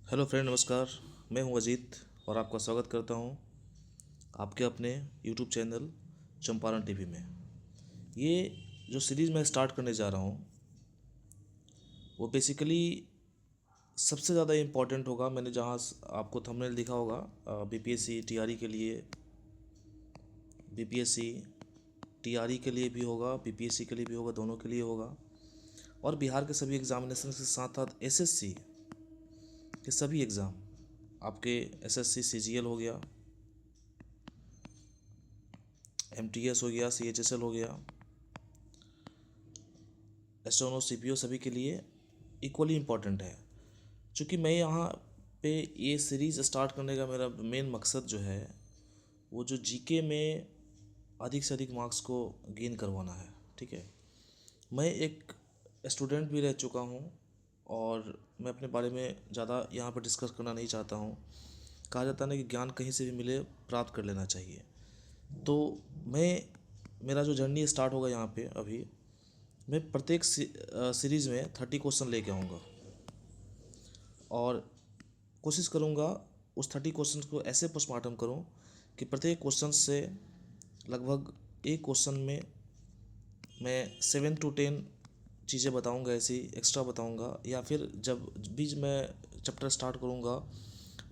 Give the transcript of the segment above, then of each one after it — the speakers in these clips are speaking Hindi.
हेलो फ्रेंड, नमस्कार। मैं हूं अजीत और आपका स्वागत करता हूं आपके अपने यूट्यूब चैनल चंपारण टीवी में। ये जो सीरीज़ मैं स्टार्ट करने जा रहा हूं वो बेसिकली सबसे ज़्यादा इम्पोर्टेंट होगा। मैंने जहां आपको थंबनेल दिखा होगा, बीपीएससी टीआरई के लिए, बीपीएससी टीआरई के लिए भी होगा, बीपीएससी के लिए भी होगा, दोनों के लिए होगा। और बिहार के सभी एग्जामिनेशन के साथ साथ एसएससी के सभी एग्ज़ाम, आपके एसएससी सीजीएल हो गया, एमटीएस हो गया, सीएचएसएल हो गया, एस्ट्रोनो सीपीओ, सभी के लिए इक्वली इम्पॉर्टेंट है। क्योंकि मैं यहाँ पे ये सीरीज़ स्टार्ट करने का मेरा मेन मकसद जो है वो जो जीके में अधिक से अधिक मार्क्स को गेन करवाना है। ठीक है, मैं एक स्टूडेंट भी रह चुका हूँ और मैं अपने बारे में ज़्यादा यहाँ पर डिस्कस करना नहीं चाहता हूँ। कहा जाता है ना कि ज्ञान कहीं से भी मिले प्राप्त कर लेना चाहिए। तो मैं मेरा जो जर्नी स्टार्ट होगा यहाँ पे अभी, मैं प्रत्येक सीरीज़ में 30 क्वेश्चन लेके आऊँगा और कोशिश करूँगा उस 30 क्वेश्चन को ऐसे पोस्टमार्टम करूँ कि प्रत्येक क्वेश्चन से लगभग एक क्वेश्चन में मैं 7 to 10 चीज़ें बताऊँगा, ऐसी एक्स्ट्रा बताऊँगा। या फिर जब भी मैं चैप्टर स्टार्ट करूँगा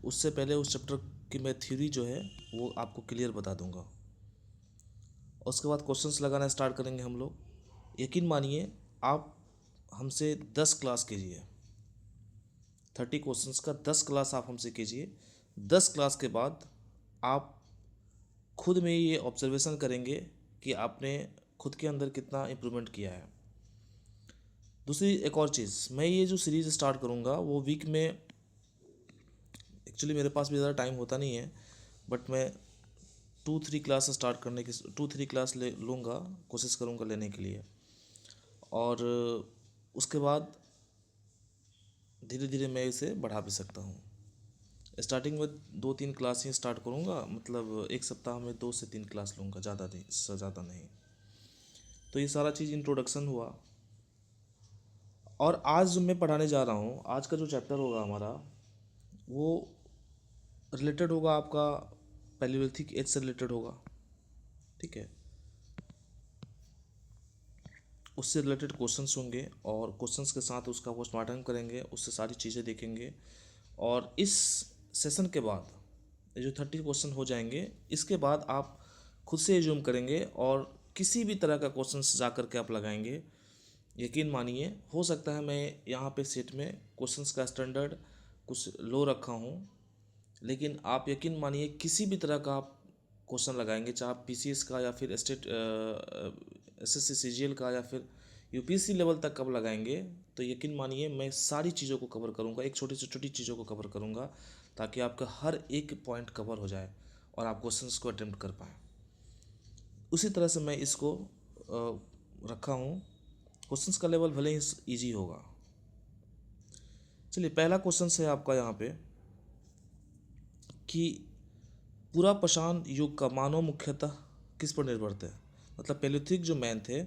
उससे पहले उस चैप्टर की मैं थ्योरी जो है वो आपको क्लियर बता दूँगा। उसके बाद क्वेश्चंस लगाना स्टार्ट करेंगे हम लोग। यकीन मानिए, आप हमसे 10 क्लास कीजिए, 30 क्वेश्चंस का 10 क्लास आप हमसे कीजिए। 10 क्लास के बाद आप खुद में ये ऑब्जर्वेशन करेंगे कि आपने खुद के अंदर कितना इम्प्रूवमेंट किया है। दूसरी एक और चीज़, मैं ये जो सीरीज़ स्टार्ट करूँगा वो वीक में, एक्चुअली मेरे पास भी ज़्यादा टाइम होता नहीं है, बट मैं 2-3 क्लास ले लूँगा, कोशिश करूँगा लेने के लिए। और उसके बाद धीरे धीरे मैं इसे बढ़ा भी सकता हूँ। स्टार्टिंग में 2-3 क्लास ही स्टार्ट करूँगा, मतलब एक सप्ताह में 2 से 3 क्लास लूँगा, ज़्यादा नहीं, इससे ज़्यादा नहीं। तो ये सारा चीज़ इंट्रोडक्शन हुआ। और आज जो मैं पढ़ाने जा रहा हूँ, आज का जो चैप्टर होगा हमारा, वो रिलेटेड होगा आपका पैलियोलिथिक एज से रिलेटेड होगा। ठीक है, उससे रिलेटेड क्वेश्चंस होंगे और क्वेश्चंस के साथ उसका पोस्टमार्टम करेंगे, उससे सारी चीज़ें देखेंगे। और इस सेशन के बाद ये जो 30 क्वेश्चन हो जाएंगे, इसके बाद आप खुद से एज्यूम करेंगे और किसी भी तरह का क्वेश्चन जा कर के आप लगाएंगे। यकीन मानिए, हो सकता है मैं यहाँ पे सेट में क्वेश्चंस का स्टैंडर्ड कुछ लो रखा हूँ, लेकिन आप यकीन मानिए किसी भी तरह का आप क्वेश्चन लगाएंगे, चाहे आप पीसीएस का या फिर स्टेट एसएससी सीजीएल का या फिर यूपीएससी लेवल तक कब लगाएंगे, तो यकीन मानिए मैं सारी चीज़ों को कवर करूँगा, एक छोटी से छोटी चीज़ों को कवर करूँगा, ताकि आपका हर एक पॉइंट कवर हो जाए और आप क्वेश्चंस को अटेम्प्ट कर पाएँ। उसी तरह से मैं इसको रखा हूँ। क्वेश्चंस का लेवल भले ही ईजी होगा। चलिए, पहला क्वेश्चन है आपका यहाँ पे कि पूरा पाषाण युग का मानव मुख्यतः किस पर निर्भर थे, मतलब पैलियोलिथिक जो मैन थे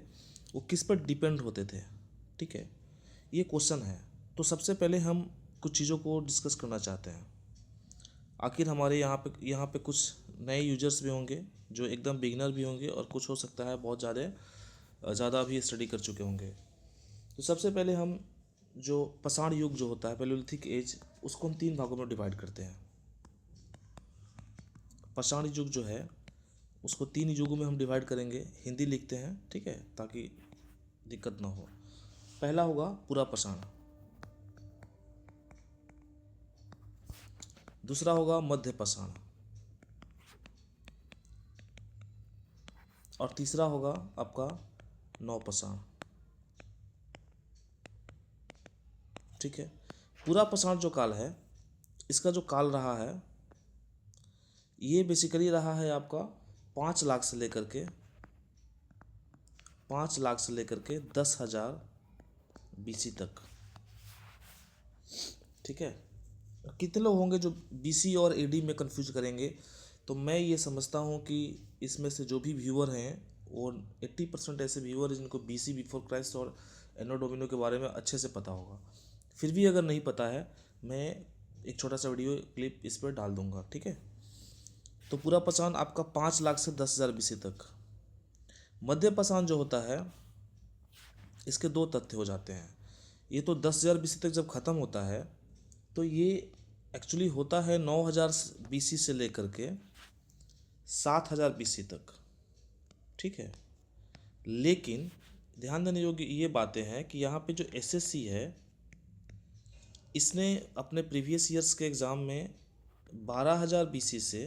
वो किस पर डिपेंड होते थे। ठीक है, ये क्वेश्चन है। तो सबसे पहले हम कुछ चीज़ों को डिस्कस करना चाहते हैं। आखिर हमारे यहाँ पे कुछ नए यूजर्स भी होंगे जो एकदम बिगिनर भी होंगे, और कुछ हो सकता है बहुत ज़्यादा भी स्टडी कर चुके होंगे। तो सबसे पहले हम जो पाषाण युग जो होता है, पैलियोलिथिक एज, उसको हम 3 भागों में डिवाइड करते हैं। पाषाण युग जो है उसको 3 युगों में हम डिवाइड करेंगे। हिंदी लिखते हैं, ठीक है, ताकि दिक्कत ना हो। पहला होगा पूरा पाषाण, दूसरा होगा मध्य पाषाण, और तीसरा होगा आपका नवपाषाण। ठीक है, पूरा पाषाण जो काल है, इसका जो काल रहा है ये बेसिकली रहा है आपका 5 लाख से लेकर के 10,000 बीसी तक। ठीक है, कितने लोग होंगे जो बीसी और एडी में कंफ्यूज करेंगे, तो मैं ये समझता हूँ कि इसमें से जो भी व्यूअर हैं वो 80% ऐसे व्यूअर हैं जिनको बीसी बिफोर क्राइस्ट और एनो डोमिनो के बारे में अच्छे से पता होगा। फिर भी अगर नहीं पता है, मैं एक छोटा सा वीडियो क्लिप इस पर डाल दूंगा, ठीक है। तो पूरा पाषाण आपका 5 लाख से 10,000 BC तक। मध्य पाषाण जो होता है इसके दो तथ्य हो जाते हैं। ये तो 10,000 BC तक जब ख़त्म होता है तो ये एक्चुअली होता है 9,000 BC से लेकर के 7,000 BC तक, ठीक है। लेकिन ध्यान देने योग्य ये बातें हैं कि यहाँ पे जो SSC है इसने अपने प्रीवियस ईयर्स के एग्ज़ाम में 12,000 BC से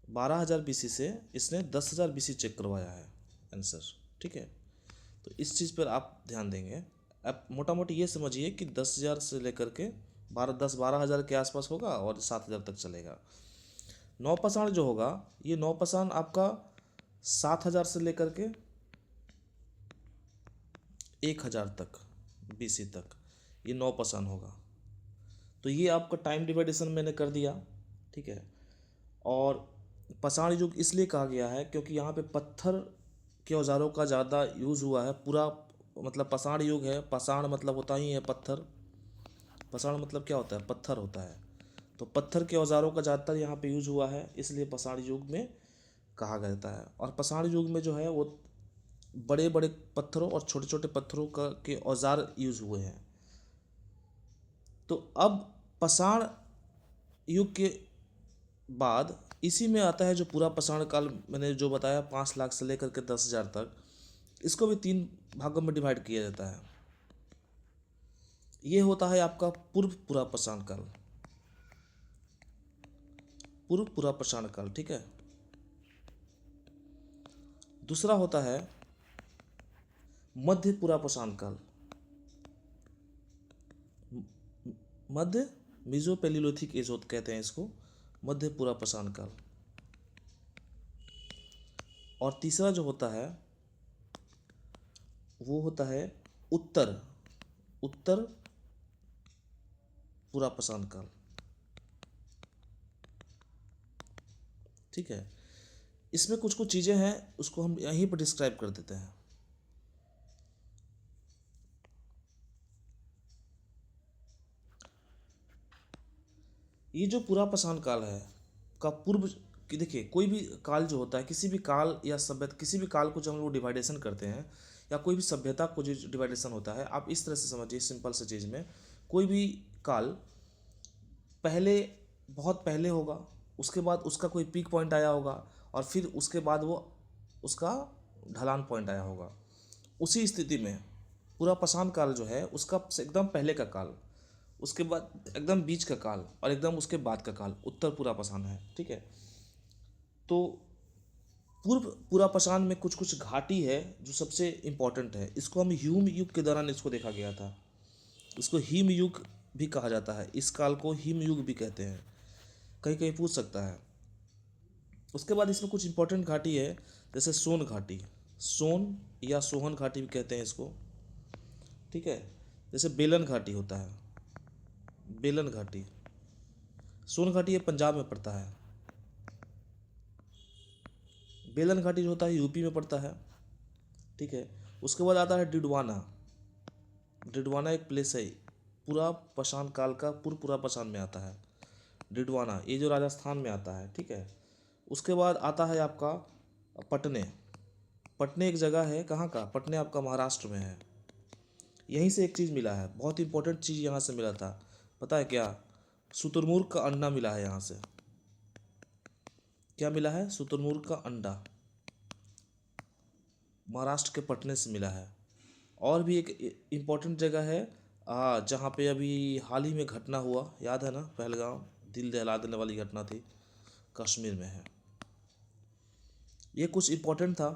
12,000 BC से इसने 10,000 BC चेक करवाया है आंसर, ठीक है। तो इस चीज़ पर आप ध्यान देंगे। अब मोटा मोटी ये समझिए कि 10,000 से लेकर के 12,000 के आसपास होगा और 7,000 तक चलेगा। नौपाषाण जो होगा ये नौपाषाण आपका 7,000 से लेकर के 1,000 तक BC तक ये नौपाषाण होगा। तो ये आपका टाइम डिवाइडेशन मैंने कर दिया, ठीक है। और पाषाण युग इसलिए कहा गया है क्योंकि यहाँ पे पत्थर के औजारों का ज़्यादा यूज़ हुआ है। पूरा मतलब पाषाण युग है, पाषाण मतलब होता ही है पत्थर, पाषाण मतलब क्या होता है, पत्थर होता है। तो पत्थर के औजारों का ज़्यादातर यहाँ पे यूज़ हुआ है, इसलिए पाषाण युग में कहा जाता है। और पाषाण युग में जो है वो बड़े बड़े पत्थरों और छोटे छोटे पत्थरों का के औजार यूज़ हुए हैं। तो अब पाषाण युग के बाद इसी में आता है जो पूरा पाषाण काल मैंने जो बताया 5 लाख से लेकर के 10,000 तक, इसको भी 3 भागों में डिवाइड किया जाता है। ये होता है आपका पूर्व पूरा पाषाण काल, पूर्व पूरा पाषाण काल, ठीक है। दूसरा होता है मध्य पूरा पाषाण काल, मध्य मेसोपेलियोलिथिक एज कहते हैं इसको, मध्य पूरा पाषाण काल। और तीसरा जो होता है वो होता है उत्तर उत्तर पूरा पाषाण काल, ठीक है। इसमें कुछ कुछ चीज़ें हैं उसको हम यहीं पर डिस्क्राइब कर देते हैं। ये जो पूरा पाषाण काल है का पूर्व कि देखिए कोई भी काल जो होता है, किसी भी काल या सभ्यता, किसी भी काल को जब हम लोग डिवाइडेशन करते हैं या कोई भी सभ्यता को जो डिवाइडेशन होता है, आप इस तरह से समझिए सिंपल सी चीज़ में, कोई भी काल पहले बहुत पहले होगा, उसके बाद उसका कोई पीक पॉइंट आया होगा और फिर उसके बाद वो उसका ढलान पॉइंट आया होगा। उसी स्थिति में पूरा पाषाण काल जो है उसका एकदम पहले का काल, उसके बाद एकदम बीच का काल और एकदम उसके बाद का काल उत्तर पूरा पाषाण है, ठीक है। तो पूर्व पूरा पाषाण में कुछ कुछ घाटी है जो सबसे इम्पोर्टेंट है। इसको हम ह्यूम युग के दौरान इसको देखा गया था, इसको हिम युग भी कहा जाता है, इस काल को हिम युग भी कहते हैं, कहीं कहीं पूछ सकता है। उसके बाद इसमें कुछ इंपॉर्टेंट घाटी है जैसे सोन घाटी, सोन या सोहन घाटी भी कहते हैं इसको, ठीक है। जैसे बेलन घाटी होता है, बेलन घाटी, सोन घाटी ये पंजाब में पड़ता है, बेलन घाटी जो होता है यूपी में पड़ता है, ठीक है। उसके बाद आता है डिडवाना, डिडवाना एक प्लेस है पूरा पाषाण काल का पूर्व पूरा पाषाण में आता है डिडवाना, ये जो राजस्थान में आता है, ठीक है। उसके बाद आता है आपका पटने, पटने एक जगह है, कहाँ का, पटने आपका महाराष्ट्र में है। यहीं से एक चीज़ मिला है, बहुत इंपॉर्टेंट चीज़ यहाँ से मिला था, पता है क्या, शुतुरमुर्ग का अंडा मिला है यहाँ से। क्या मिला है, शुतुरमुर्ग का अंडा महाराष्ट्र के पटने से मिला है। और भी एक इम्पॉर्टेंट जगह है जहाँ पे अभी हाल ही में घटना हुआ, याद है ना, पहलगाम, दिल दहला देने वाली घटना थी, कश्मीर में है। ये कुछ इम्पोर्टेंट था।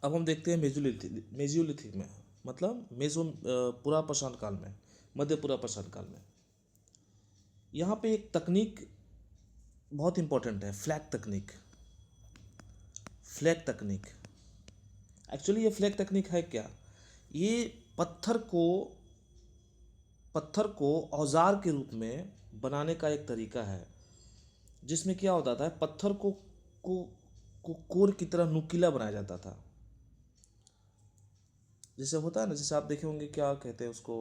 अब हम देखते हैं मेजियोलिथिक में, मतलब पूरा पाषाण काल में, मध्य पूरा पाषाण काल में यहाँ पे एक तकनीक बहुत इम्पोर्टेंट है, फ्लैग तकनीक, फ्लैग तकनीक। एक्चुअली ये फ्लैग तकनीक है क्या, ये पत्थर को औजार के रूप में बनाने का एक तरीका है, जिसमें क्या होता था, पत्थर को कोर की तरह नुकीला बनाया जाता था। जैसे होता है ना, जैसे आप देखे होंगे क्या कहते हैं उसको,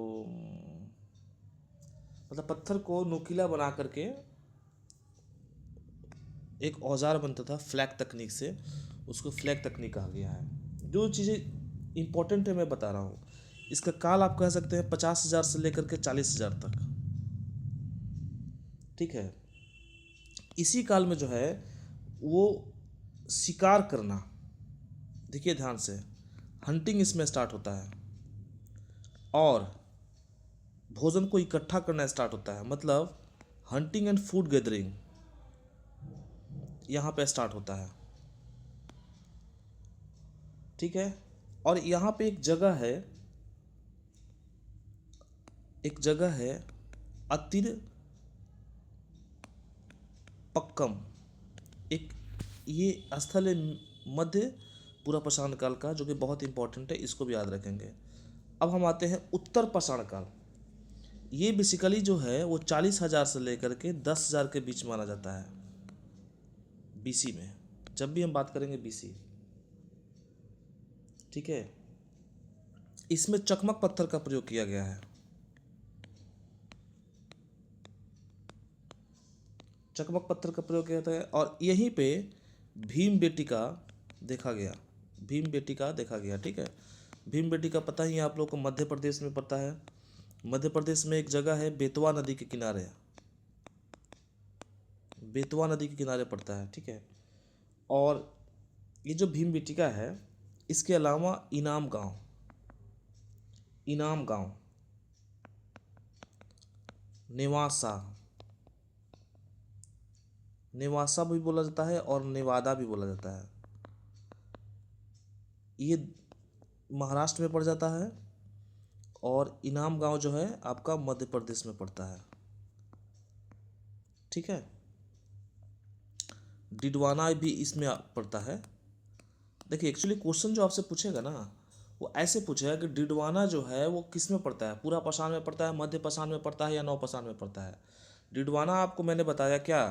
मतलब पत्थर को नुकीला बना करके एक औजार बनता था फ्लैग तकनीक से, उसको फ्लैग तकनीक कहा गया है। जो चीज़ें इंपॉर्टेंट है मैं बता रहा हूँ। इसका काल आप कह सकते हैं 50,000 से लेकर के 40,000 तक, ठीक है। इसी काल में जो है वो शिकार करना, देखिए ध्यान से, हंटिंग इसमें स्टार्ट होता है और भोजन को इकट्ठा करना स्टार्ट होता है। मतलब हंटिंग एंड फूड गैदरिंग यहाँ पे स्टार्ट होता है, ठीक है। और यहाँ पे एक जगह है अतिर पक्कम, एक ये स्थल है मध्य पूरा पाषाण काल का, जो कि बहुत इंपॉर्टेंट है, इसको भी याद रखेंगे। अब हम आते हैं उत्तर पाषाण काल। ये बेसिकली जो है वो 40,000 से लेकर के 10,000 के बीच माना जाता है बीसी में, जब भी हम बात करेंगे बीसी, ठीक है। इसमें चकमक पत्थर का प्रयोग किया गया है। चकमक पत्थर का प्रयोग किया जाता है और यहीं पे भीम बेटिका देखा गया, भीम बेटिका देखा गया, ठीक है। भीम बेटिका पता ही है आप लोग को, मध्य प्रदेश में पड़ता है। मध्य प्रदेश में एक जगह है बेतवा नदी के किनारे, बेतवा नदी के किनारे पड़ता है, ठीक है। और ये जो भीम बेटिका है, इसके अलावा इनाम गांव, नेवासा, नेवासा भी बोला जाता है और नेवादा भी बोला जाता है, ये महाराष्ट्र में पड़ जाता है। और इनाम गांव जो है आपका मध्य प्रदेश में पड़ता है, ठीक है। डिडवाना भी इसमें पड़ता है। देखिए एक्चुअली क्वेश्चन जो आपसे पूछेगा ना, वो ऐसे पूछेगा कि डिडवाना जो है वो किस में पड़ता है, पूरा पाषाण में पड़ता है, मध्य पाषाण में पड़ता है या नव पाषाण में पड़ता है। डिडवाना आपको मैंने बताया क्या,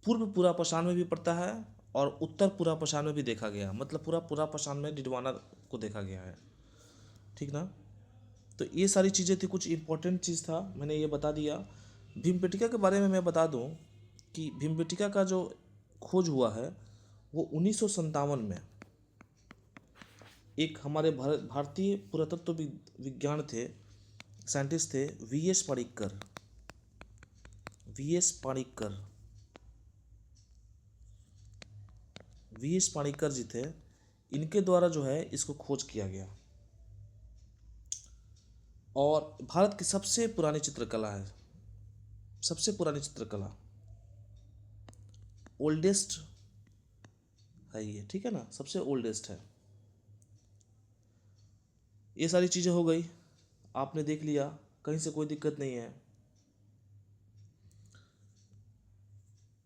पूर्व पूरा पाषाण में भी पड़ता है और उत्तर पूरा पाषाण में भी देखा गया, मतलब पूरा पूरा पाषाण में डिडवाना को देखा गया है, ठीक ना। तो ये सारी चीज़ें थी, कुछ इंपॉर्टेंट चीज़ था मैंने ये बता दिया। भीमबेटिका के बारे में मैं बता दूं कि भीमबेटिका का जो खोज हुआ है वो 1957 में एक हमारे भारतीय पुरातत्व विज्ञान थे, साइंटिस्ट थे वी एस पाणिक्कर जी थे। इनके द्वारा जो है इसको खोज किया गया और भारत की सबसे पुरानी चित्रकला है, सबसे पुरानी चित्रकला, ओल्डेस्ट है ये, ठीक है ना, सबसे ओल्डेस्ट है। ये सारी चीज़ें हो गई, आपने देख लिया, कहीं से कोई दिक्कत नहीं है।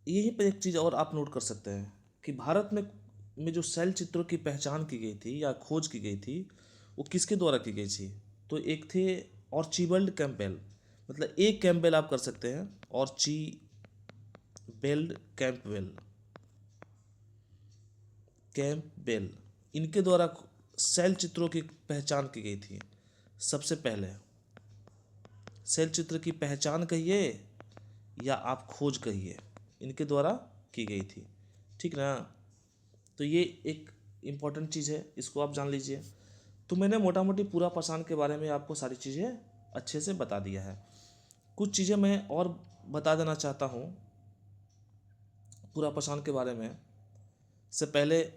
यहीं पर एक चीज़ और आप नोट कर सकते हैं कि भारत में जो शैल चित्रों की पहचान की गई थी या खोज की गई थी, वो किसके द्वारा की गई थी। तो एक थे ऑर्चिबल्ड कैम्पबेल, मतलब एक कैम्पबेल आप कर सकते हैं, ऑर्चिबल्ड कैम्पबेल, इनके द्वारा शैल चित्रों की पहचान की गई थी सबसे पहले। शैल चित्र की पहचान कहिए या आप खोज कहिए, इनके द्वारा की गई थी, ठीक ना। तो ये एक इम्पॉर्टेंट चीज़ है, इसको आप जान लीजिए। तो मैंने मोटा मोटी पूरा पाषाण के बारे में आपको सारी चीज़ें अच्छे से बता दिया है। कुछ चीज़ें मैं और बता देना चाहता हूँ पूरा पाषाण के बारे में। से पहले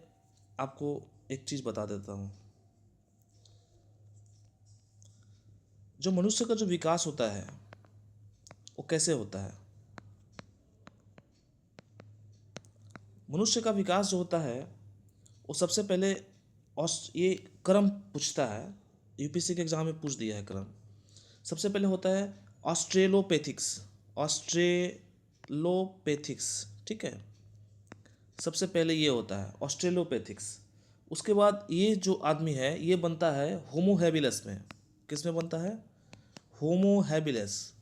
आपको एक चीज़ बता देता हूँ, जो मनुष्य का जो विकास होता है वो कैसे होता है। मनुष्य का विकास जो होता है वो सबसे पहले ये क्रम पूछता है, यूपीएससी के एग्जाम में पूछ दिया है क्रम। सबसे पहले होता है ऑस्ट्रेलोपेथिक्स, ठीक है। सबसे पहले ये होता है ऑस्ट्रेलोपेथिक्स। उसके बाद ये जो आदमी है ये बनता है होमो हैबिलस में। किस में बनता है, होमो हैबिलस।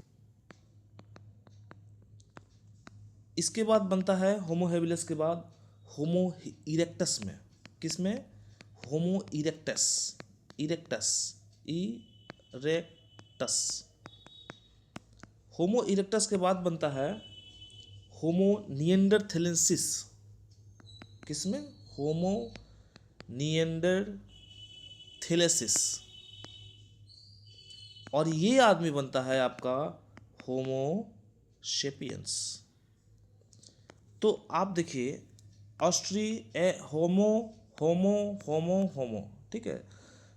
इसके बाद बनता है होमो हैबिलस के बाद होमो इरेक्टस में। किस में, होमो इरेक्टस, इरेक्टस होमो इरेक्टस के बाद बनता है होमो निएंडरथेलेंसिस। किसमें? होमो निएंडरथेलेसिस। और ये आदमी बनता है आपका होमो सेपियंस। तो आप देखिए ऑस्ट्री ए होमो होमो होमो होमो, ठीक है,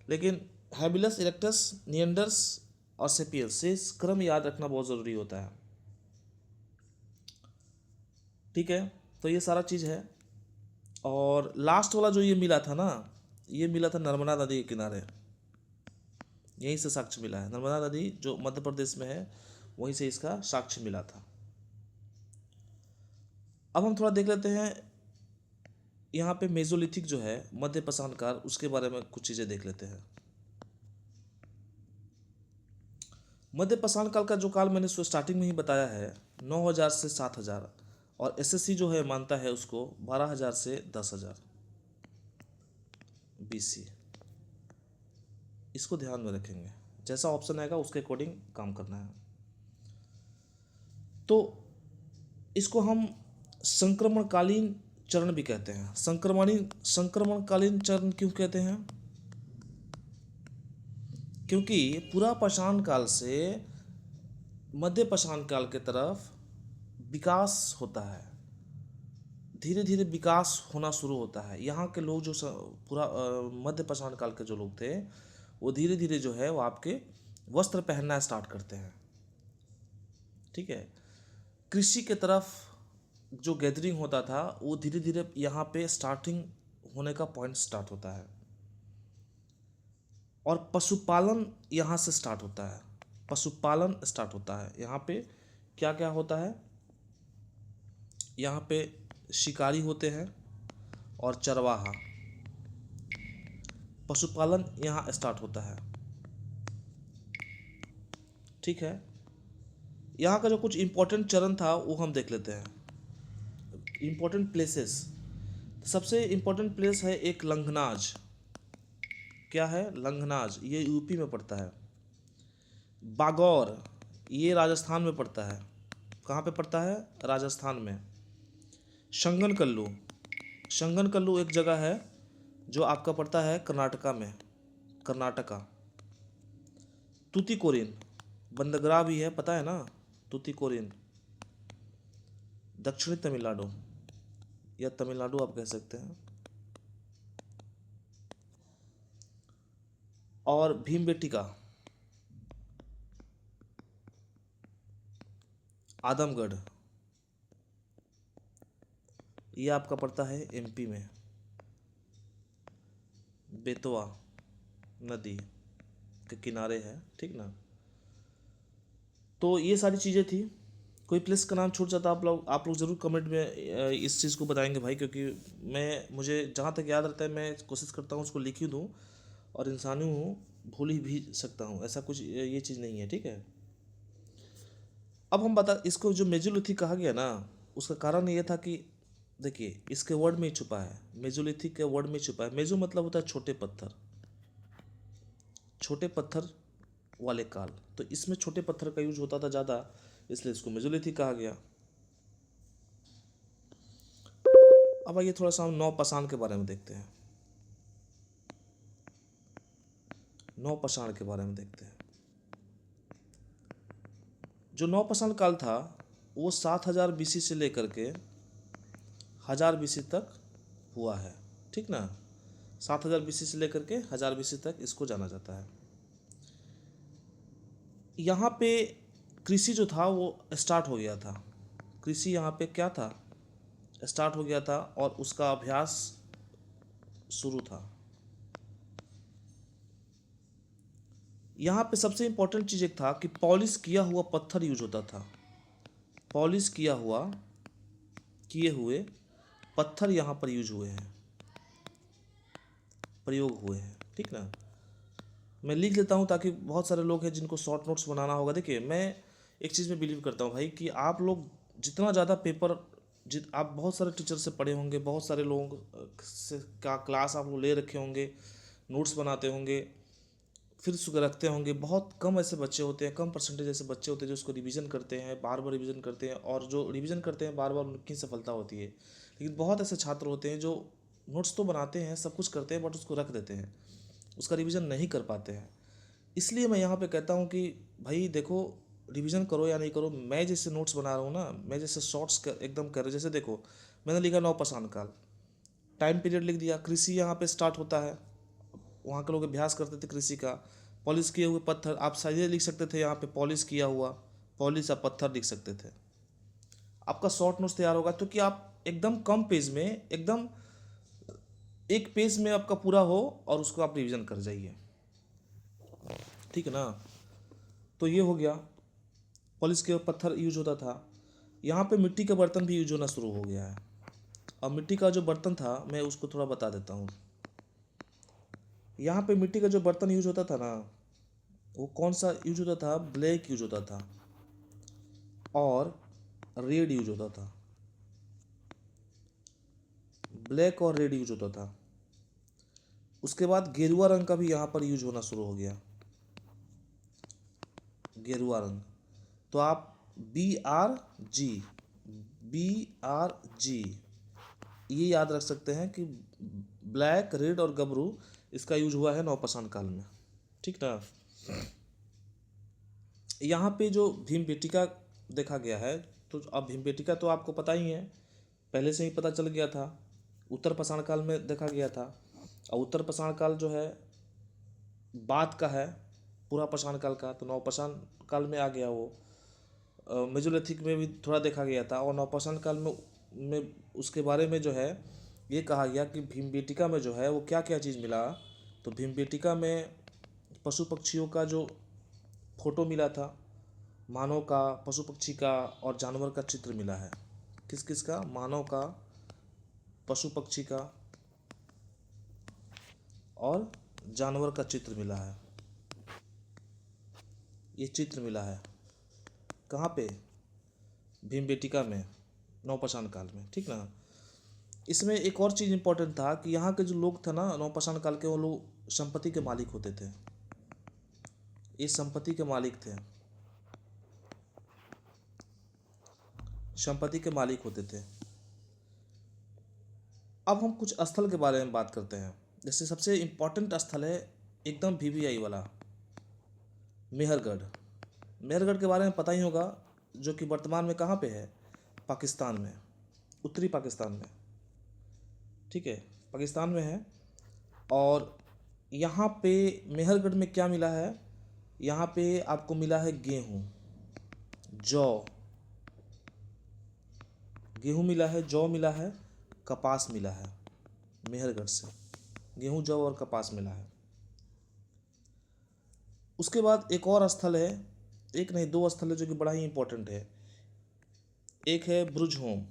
लेकिन हैबिलस इरेक्टस निएंडर्स और सेपियंस से क्रम याद रखना बहुत ज़रूरी होता है, ठीक है। तो ये सारा चीज़ है। और लास्ट वाला जो ये मिला था ना, ये मिला था नर्मदा नदी के किनारे, यहीं से साक्ष्य मिला है। नर्मदा नदी जो मध्य प्रदेश में है वहीं से इसका साक्ष्य मिला था। अब हम थोड़ा देख लेते हैं यहाँ पे मेसोलिथिक जो है मध्य पाषाण काल, उसके बारे में कुछ चीज़ें देख लेते हैं। मध्य पाषाण काल का जो काल मैंने स्टार्टिंग में ही बताया है 9000 से 7000, और एसएससी जो है मानता है उसको 12000 से 10000 BC। इसको ध्यान में रखेंगे, जैसा ऑप्शन आएगा उसके अकॉर्डिंग काम करना है। तो इसको हम संक्रमणकालीन चरण भी कहते हैं। संक्रमणकालीन चरण क्यों कहते हैं? क्योंकि पूरा पाषाण काल से मध्य पाषाण काल के तरफ विकास होता है, धीरे धीरे विकास होना शुरू होता है। यहाँ के लोग जो पूरा मध्य पाषाण काल के जो लोग थे वो धीरे धीरे जो है वो आपके वस्त्र पहनना स्टार्ट करते हैं, ठीक है। कृषि के तरफ जो गैदरिंग होता था वो धीरे धीरे यहाँ पे स्टार्टिंग होने का पॉइंट स्टार्ट होता है, और पशुपालन यहाँ से स्टार्ट होता है। पशुपालन स्टार्ट होता है यहाँ पे। क्या क्या होता है यहाँ पे? शिकारी होते हैं और चरवाहा, पशुपालन यहाँ स्टार्ट होता है, ठीक है। यहाँ का जो कुछ इम्पोर्टेंट चरण था वो हम देख लेते हैं। इम्पोर्टेंट प्लेसेस, सबसे इम्पोर्टेंट प्लेस है एक लंघनाज। क्या है? लंघनाज, ये यूपी में पड़ता है। बागौर, ये राजस्थान में पड़ता है। कहाँ पे पड़ता है? राजस्थान में। शंगनकल्लू, शंगनकल्लू एक जगह है जो आपका पड़ता है कर्नाटका में, कर्नाटका। तुतिकोरिन, बंदगरा भी है, पता है ना? तुतिकोरिन दक्षिणी तमिलनाडु या तमिलनाडु आप कह सकते हैं। और भीमबेटका, आदमगढ़, ये आपका पड़ता है एमपी में। बेतवा नदी के किनारे है, ठीक ना। तो ये सारी चीज़ें थी। कोई प्लेस का नाम छूट जाता आप लोग ज़रूर कमेंट में इस चीज़ को बताएंगे भाई, क्योंकि मुझे जहाँ तक याद रहता है मैं कोशिश करता हूँ उसको लिख ही दूँ, और इंसानी हूँ, भूल ही भी सकता हूँ, ऐसा कुछ ये चीज़ नहीं है, ठीक है। अब हम इसको जो मेसोलिथिक कहा गया ना, उसका कारण ये था कि देखिए इसके वर्ड में ही छुपा है, मेसोलिथिक के वर्ड में छुपा है। मेसो मतलब होता है छोटे पत्थर, छोटे पत्थर वाले काल। तो इसमें छोटे पत्थर का यूज होता था ज़्यादा, इसलिए इसको मेसोलिथिक कहा गया। अब आइए थोड़ा सा हम नवपाषाण के बारे में देखते हैं। नवपाषाण के बारे में देखते हैं। जो नवपाषाण काल था वो 7000 BC से लेकर के 1000 BC तक हुआ है, ठीक ना। 7000 BC से लेकर के 1000 BC तक इसको जाना जाता है। यहाँ पे कृषि जो था वो स्टार्ट हो गया था। कृषि यहाँ पे क्या था? स्टार्ट हो गया था, और उसका अभ्यास शुरू था। यहाँ पे सबसे इम्पोर्टेंट चीज़ एक था कि पॉलिश किया हुआ पत्थर यूज होता था। पॉलिश किए हुए पत्थर यहाँ पर यूज हुए हैं, प्रयोग हुए हैं, ठीक ना। मैं लिख लेता हूँ ताकि बहुत सारे लोग हैं जिनको शॉर्ट नोट्स बनाना होगा। देखिए मैं एक चीज़ में बिलीव करता हूँ भाई कि आप लोग जितना ज़्यादा पेपर आप बहुत सारे टीचर से पढ़े होंगे, बहुत सारे लोगों से का क्लास आप लोग ले रखे होंगे, नोट्स बनाते होंगे, फिर उसको रखते होंगे। बहुत कम ऐसे बच्चे होते हैं, कम परसेंटेज ऐसे बच्चे होते हैं जो उसको रिवीजन करते हैं, बार बार रिवीजन करते हैं, और जो रिवीजन करते हैं बार बार उनकी सफलता होती है। लेकिन बहुत ऐसे छात्र होते हैं जो नोट्स तो बनाते हैं, सब कुछ करते हैं, बट उसको रख देते हैं, उसका रिवीजन नहीं कर पाते हैं। इसलिए मैं यहाँ पे कहता हूँ कि भाई देखो, रिवीजन करो या नहीं करो, मैं जैसे नोट्स बना रहा हूँ ना, मैं जैसे शॉर्ट्स एकदम कर, जैसे देखो मैंने लिखा नवपाषाण काल, टाइम पीरियड लिख दिया, कृषि यहाँ पे स्टार्ट होता है, वहाँ के लोग अभ्यास करते थे कृषि का। पॉलिश किए हुए पत्थर, आप सीधे लिख सकते थे यहाँ पे पॉलिश किया हुआ, पॉलिश आप पत्थर लिख सकते थे, आपका शॉर्ट नोट्स तैयार होगा। क्योंकि आप एकदम कम पेज में, एकदम एक पेज में आपका पूरा हो, और उसको आप रिवीजन कर जाइए, ठीक है ना। तो ये हो गया, पॉलिश के पत्थर यूज होता था। यहाँ पे मिट्टी के बर्तन भी यूज होना शुरू हो गया है। अब मिट्टी का जो बर्तन था मैं उसको थोड़ा बता देता हूँ। यहाँ पे मिट्टी का जो बर्तन यूज होता था ना, वो कौन सा यूज होता था, ब्लैक यूज होता था और रेड यूज होता था, ब्लैक और रेड यूज होता था। उसके बाद गेरुआ रंग का भी यहाँ पर यूज होना शुरू हो गया, गेरुआ रंग। तो आप BRG, BRG ये याद रख सकते हैं कि ब्लैक, रेड और गबरू, इसका यूज हुआ है नवपाषाण काल में, ठीक ना। यहाँ पे जो भीमबेटिका देखा गया है, तो अब भीमबेटिका तो आपको पता ही है, पहले से ही पता चल गया था, उत्तर पाषाण काल में देखा गया था। और उत्तर पाषाण काल जो है बाद का है पूरा पाषाण काल का, तो नवपाषाण काल में आ गया वो। मेजोलिथिक में भी थोड़ा देखा गया था, और नवपाषाण काल में उसके बारे में जो है ये कहा गया कि भीमबेटिका में जो है वो क्या क्या चीज़ मिला। तो भीमबेटिका में पशु पक्षियों का जो फोटो मिला था, मानव का, पशु पक्षी का और जानवर का चित्र मिला है। किस किस का, मानव का, पशु पक्षी का और जानवर का चित्र मिला है। ये चित्र मिला है कहाँ पे, भीमबेटिका में, नवपाषाण काल में, ठीक ना। इसमें एक और चीज़ इंपॉर्टेंट था कि यहाँ के जो लोग थे ना नवपाषाण काल के, वो लोग संपत्ति के मालिक होते थे, ये संपत्ति के मालिक थे, संपत्ति के मालिक होते थे। अब हम कुछ स्थल के बारे में बात करते हैं। जैसे सबसे इम्पोर्टेंट स्थल है एकदम VVI वाला, मेहरगढ़। मेहरगढ़ के बारे में पता ही होगा, जो कि वर्तमान में कहाँ पे है, पाकिस्तान में, उत्तरी पाकिस्तान में, ठीक है, पाकिस्तान में है। और यहाँ पे मेहरगढ़ में क्या मिला है, यहाँ पे आपको मिला है गेहूँ, जौ, गेहूँ मिला है, जौ मिला है, कपास मिला है। मेहरगढ़ से गेहूँ, जौ और कपास मिला है। उसके बाद एक और स्थल है, एक नहीं दो स्थल है जो कि बड़ा ही इंपॉर्टेंट है। एक है ब्रुज होम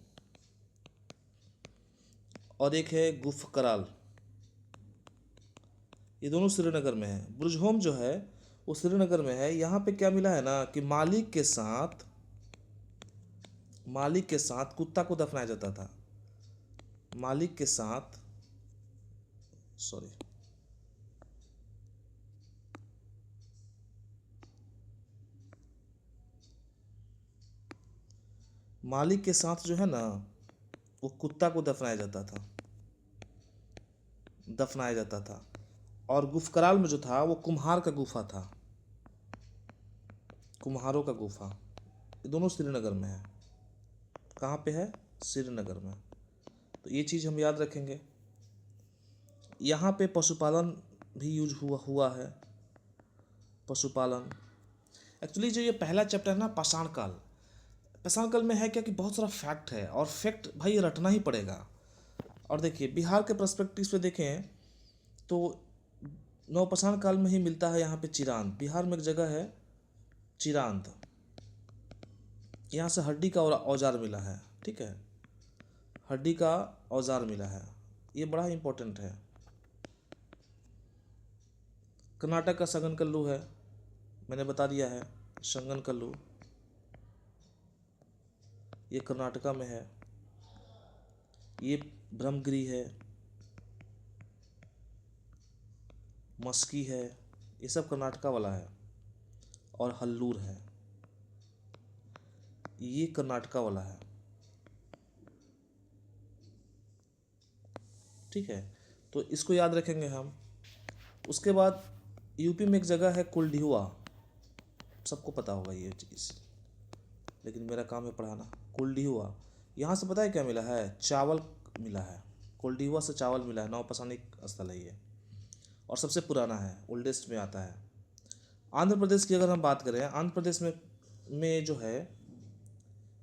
और एक है गुफ कराल, ये दोनों श्रीनगर में है। ब्रुज होम जो है वो श्रीनगर में है। यहाँ पे क्या मिला है ना कि मालिक के साथ कुत्ता को दफनाया जाता था, मालिक के साथ, सॉरी, मालिक के साथ जो है ना वो कुत्ता को दफनाया जाता था। और गुफकराल में जो था वो कुम्हार का गुफा था, कुम्हारों का गुफा। ये दोनों श्रीनगर में है। कहाँ पे है, श्रीनगर में। तो ये चीज़ हम याद रखेंगे। यहाँ पे पशुपालन भी यूज हुआ है, पशुपालन। एक्चुअली जो ये पहला चैप्टर है ना पाषाण काल, पाषाण काल में है क्या कि बहुत सारा फैक्ट है, और फैक्ट भाई रटना ही पड़ेगा। और देखिए बिहार के पर्सपेक्टिव से देखें तो नवपाषाण काल में ही मिलता है यहाँ पे चिरांद। बिहार में एक जगह है चिरांद, यहाँ से हड्डी का औजार मिला है, ठीक है, हड्डी का औजार मिला है, ये बड़ा इंपॉर्टेंट है। कर्नाटक का संगनकल्लू है, मैंने बता दिया है, संगनकल्लू ये कर्नाटका में है। ये ब्रह्मगिरी है, मस्की है, ये सब कर्नाटका वाला है। और हल्लूर है, ये कर्नाटका वाला है। ठीक है, तो इसको याद रखेंगे हम। उसके बाद यूपी में एक जगह है कुलडीहुआ, सबको पता होगा ये चीज़, लेकिन मेरा काम है पढ़ाना। कुलडीहुआ, यहाँ से पता है क्या मिला है? चावल मिला है। कुलडीहुआ से चावल मिला है, नवपाषाणिक स्थल है ये, और सबसे पुराना है, ओल्डेस्ट में आता है। आंध्र प्रदेश की अगर हम बात करें, आंध्र प्रदेश में जो है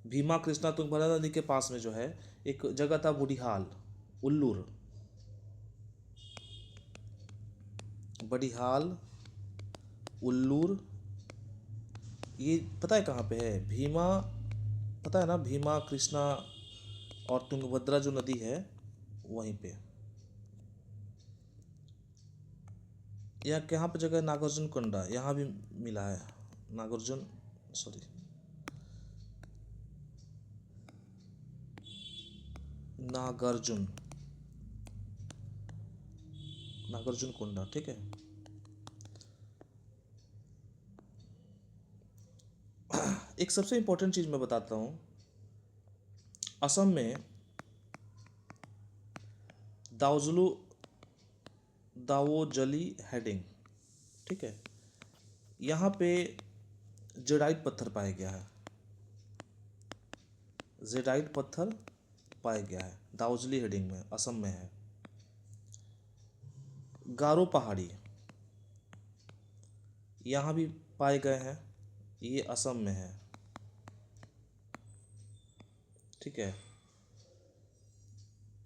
भीमा कृष्णा तुंगभद्रा नदी के पास में जो है एक जगह था बुढ़िहाल, उल्लूर, बड़िहाल, उल्लूर। ये पता है कहाँ पे है? भीमा, पता है ना, भीमा कृष्णा और तुंगभद्रा जो नदी है वहीं पे। यहाँ कहाँ पे जगह है? नागार्जुन कोंडा, यहाँ भी मिला है। नागार्जुन, सॉरी, नागार्जुन, नागार्जुन कोंडा। ठीक है, एक सबसे इम्पोर्टेंट चीज़ मैं बताता हूँ। असम में दाओजलू दावोजली हेडिंग, ठीक है, यहाँ पे जेडाइट पत्थर पाया गया है। जेडाइट पत्थर पाया गया है दाओजली हेडिंग में, असम में है। गारो पहाड़ी यहाँ भी पाए गए हैं, ये असम में है। ठीक है,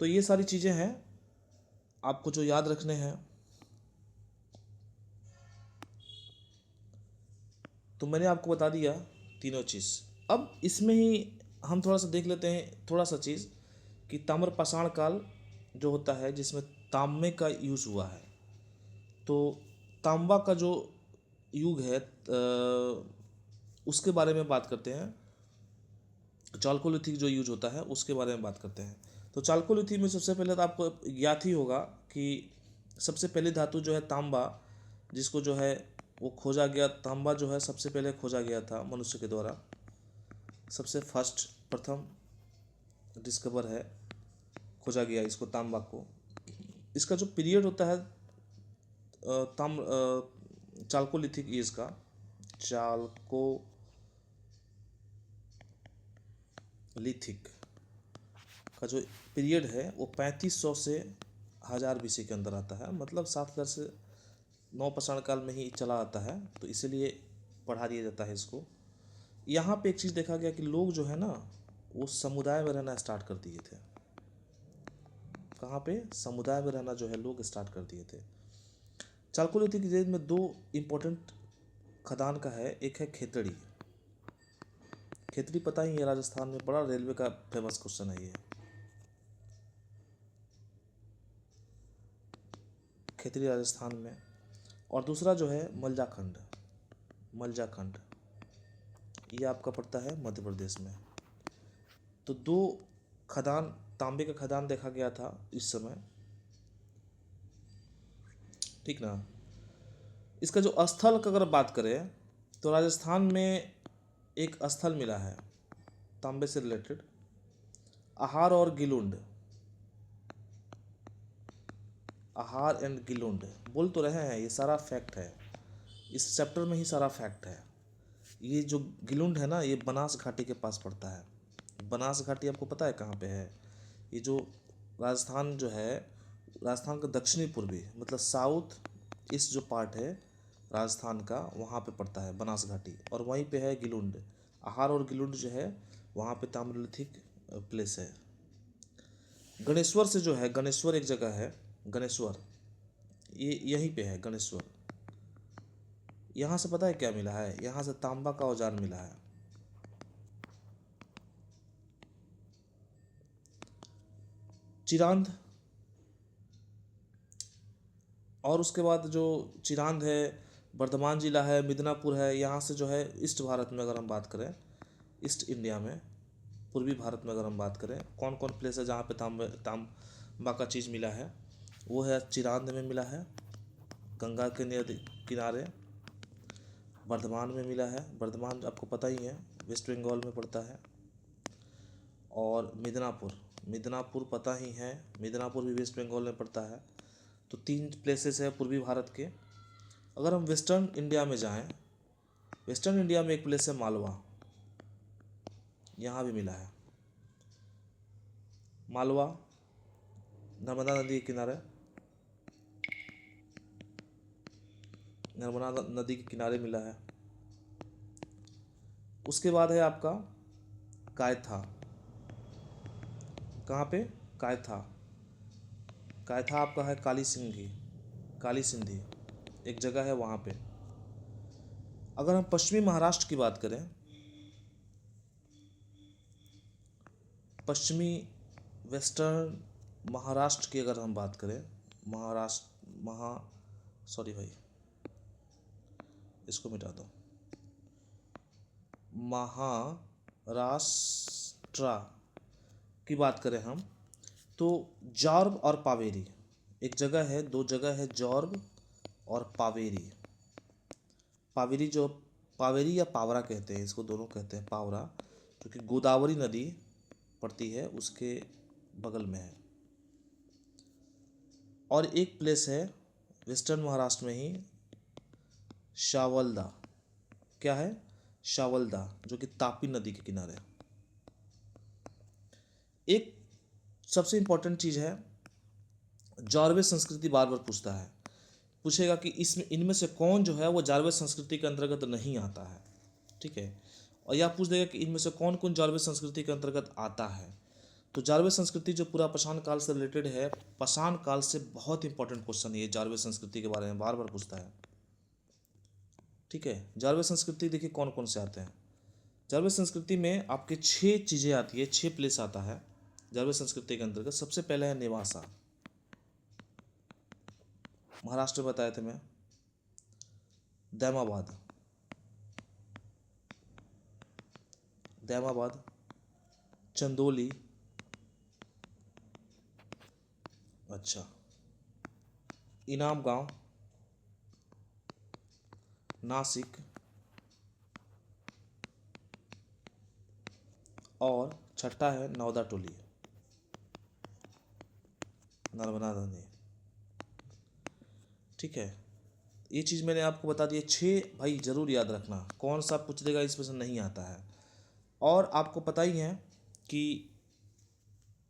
तो ये सारी चीज़ें हैं आपको जो याद रखने हैं। तो मैंने आपको बता दिया तीनों चीज़। अब इसमें ही हम थोड़ा सा देख लेते हैं, थोड़ा सा चीज़ कि ताम्रपाषाण काल जो होता है जिसमें तांबे का यूज़ हुआ है। तो तांबा का जो युग है उसके बारे में बात करते हैं। चालकोलिथिक जो यूज होता है उसके बारे में बात करते हैं। तो चालकोलिथिक में सबसे पहले तो आपको ज्ञात ही होगा कि सबसे पहली धातु जो है तांबा, जिसको जो है वो खोजा गया। तांबा जो है सबसे पहले खोजा गया था मनुष्य के द्वारा, सबसे फर्स्ट, प्रथम डिस्कवर है, खोजा गया इसको, तांबा को। इसका जो पीरियड होता है चालकोलिथिक एज का, चालकोलिथिक का जो पीरियड है वो 3500 से 1000 BC के अंदर आता है। मतलब 7000 से नवपाषाण काल में ही चला आता है, तो इसीलिए पढ़ा दिया जाता है इसको। यहाँ पे एक चीज़ देखा गया कि लोग जो है ना वो समुदाय में रहना स्टार्ट कर दिए थे। कहाँ पे? समुदाय में रहना जो है लोग स्टार्ट कर दिए थे। चालकोलिथिक एज में दो इम्पोर्टेंट खदान का है, एक है खेतड़ी। खेतड़ी पता ही है, राजस्थान में बड़ा रेलवे का फेमस क्वेश्चन है ये। खेतड़ी राजस्थान में। और दूसरा जो है मलजाखंड, मलजाखंड ये आपका पड़ता है मध्य प्रदेश में। तो दो खदान, तांबे का खदान देखा गया था इस समय, ठीक ना। इसका जो स्थल का अगर बात करें तो राजस्थान में एक स्थल मिला है तांबे से रिलेटेड, आहार और गिलुंड, आहार एंड गिलुंड। बोल तो रहे हैं, ये सारा फैक्ट है, इस चैप्टर में ही सारा फैक्ट है। ये जो गिलुंड है ना, ये बनास घाटी के पास पड़ता है। बनास घाटी आपको पता है कहाँ पे है? ये जो राजस्थान जो है, राजस्थान का दक्षिणी पूर्वी, मतलब साउथ ईस्ट जो पार्ट है राजस्थान का, वहाँ पे पड़ता है बनास घाटी, और वहीं पे है गिलुंड। आहार और गिलुंड जो है वहाँ पे ताम्रलिथिक प्लेस है। गणेश्वर से जो है, गणेश्वर एक जगह है, गणेश्वर, ये यहीं पे है गणेश्वर। यहाँ से पता है क्या मिला है? यहाँ से तांबा का औजार मिला है। चिरांद, और उसके बाद जो चिरांद है, वर्धमान जिला है, मिदनापुर है, यहाँ से जो है ईस्ट भारत में अगर हम बात करें, ईस्ट इंडिया में, पूर्वी भारत में अगर हम बात करें, कौन कौन प्लेस है जहाँ पे तांबा का चीज़ मिला है? वो है चिरांद में मिला है, गंगा के किनारे वर्धमान में मिला है। वर्धमान आपको पता ही है वेस्ट बंगाल में पड़ता है। और मिदनापुर, मिदनापुर पता ही है, मिदनापुर भी वेस्ट बंगाल में पड़ता है। तो 3 प्लेसेस है पूर्वी भारत के। अगर हम वेस्टर्न इंडिया में जाएं, वेस्टर्न इंडिया में एक प्लेस है मालवा, यहाँ भी मिला है। मालवा नर्मदा नदी के किनारे, नर्मदा नदी के किनारे मिला है। उसके बाद है आपका कायथा। कहाँ पे? कायथा। कायथा आपका है काली सिंधी, काली सिंधी एक जगह है वहाँ पे। अगर हम पश्चिमी महाराष्ट्र की बात करें, पश्चिमी वेस्टर्न महाराष्ट्र की अगर हम बात करें, सॉरी भाई, इसको मिटा दो। महाराष्ट्र की बात करें हम, तो जॉर्ब और पावेरी एक जगह है, 2 जगह है, जॉर्ब और पावेरी। पावेरी या पावरा कहते हैं इसको, दोनों कहते हैं पावरा, क्योंकि गोदावरी नदी पड़ती है उसके बगल में है। और एक प्लेस है वेस्टर्न महाराष्ट्र में ही, शावलदा। क्या है? शावलदा, जो कि तापी नदी के किनारे। एक सबसे इम्पोर्टेंट चीज़ है, जारवे संस्कृति बार बार पूछेगा कि इसमें इनमें से कौन जो है वो जारवे संस्कृति के अंतर्गत नहीं आता है, ठीक है। और यह पूछ देगा कि इनमें से कौन कौन जारवे संस्कृति के अंतर्गत आता है। तो जारवे संस्कृति जो पूरा पाषाण काल से रिलेटेड है, पाषाण काल से बहुत इंपॉर्टेंट क्वेश्चन ये जारवे संस्कृति के बारे में बार बार पूछता है, ठीक है। जारवे संस्कृति देखिए कौन कौन से आते हैं। जारवे संस्कृति में आपके 6 चीज़ें आती है, 6 प्लेस आता है जारवे संस्कृति के अंतर्गत। सबसे पहले है नेवासा, महाराष्ट्र में बताए थे मैं। दैमाबाद, दैमाबाद, चंदोली, अच्छा, इनाम गांव, नासिक, और छठा है नौदा टोली, नर्मदा नदी, ठीक है। ये चीज़ मैंने आपको बता दी है। 6 भाई जरूर याद रखना, कौन सा पूछ देगा इसमें से नहीं आता है। और आपको पता ही है कि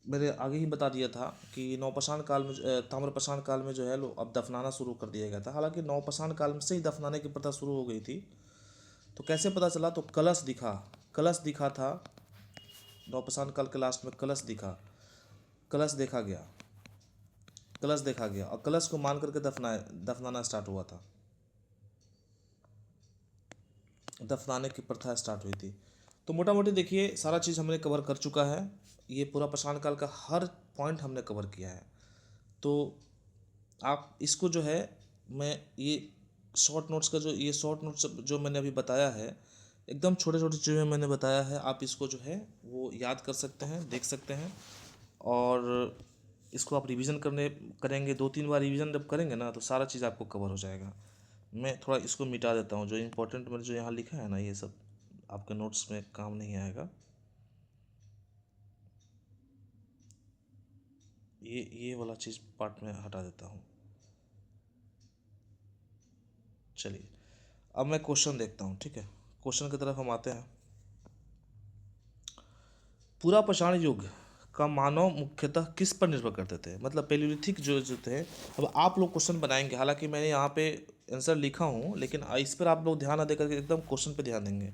मैंने आगे ही बता दिया था कि नवपाषाण काल में ताम्रपाषाण काल में जो है लो अब दफनाना शुरू कर दिया गया था। हालांकि नवपाषाण काल में से ही दफनाने की प्रथा शुरू हो गई थी। तो कैसे पता चला? तो कलश दिखा था नवपाषाण काल के लास्ट में, कलश देखा गया, और कलश को मान करके दफनाना स्टार्ट हुआ था, दफनाने की प्रथा स्टार्ट हुई थी। तो मोटा मोटी देखिए सारा चीज़ हमने कवर कर चुका है। ये पूरा पाषाण काल का हर पॉइंट हमने कवर किया है। तो आप इसको जो है, मैं ये शॉर्ट नोट्स जो मैंने अभी बताया है, एकदम छोटे छोटे चीज़ें मैंने बताया है। आप इसको जो है वो याद कर सकते हैं, देख सकते हैं, और इसको आप रिवीजन करेंगे। 2-3 बार रिवीजन जब करेंगे ना तो सारा चीज़ आपको कवर हो जाएगा। मैं थोड़ा इसको मिटा देता हूँ, जो इम्पोर्टेंट मैंने जो यहाँ लिखा है ना, ये सब आपके नोट्स में काम नहीं आएगा। ये वाला चीज़ पार्ट में हटा देता हूँ। चलिए अब मैं क्वेश्चन देखता हूँ, ठीक है। क्वेश्चन की तरफ हम आते हैं। पूरा पाषाण युग का मानव मुख्यतः किस पर निर्भर करते थे? मतलब पेलियोलिथिक जो थे। अब आप लोग क्वेश्चन बनाएंगे, हालांकि मैंने यहाँ पे आंसर लिखा हूँ, लेकिन इस पर आप लोग ध्यान ना देकर के एकदम क्वेश्चन पे ध्यान देंगे।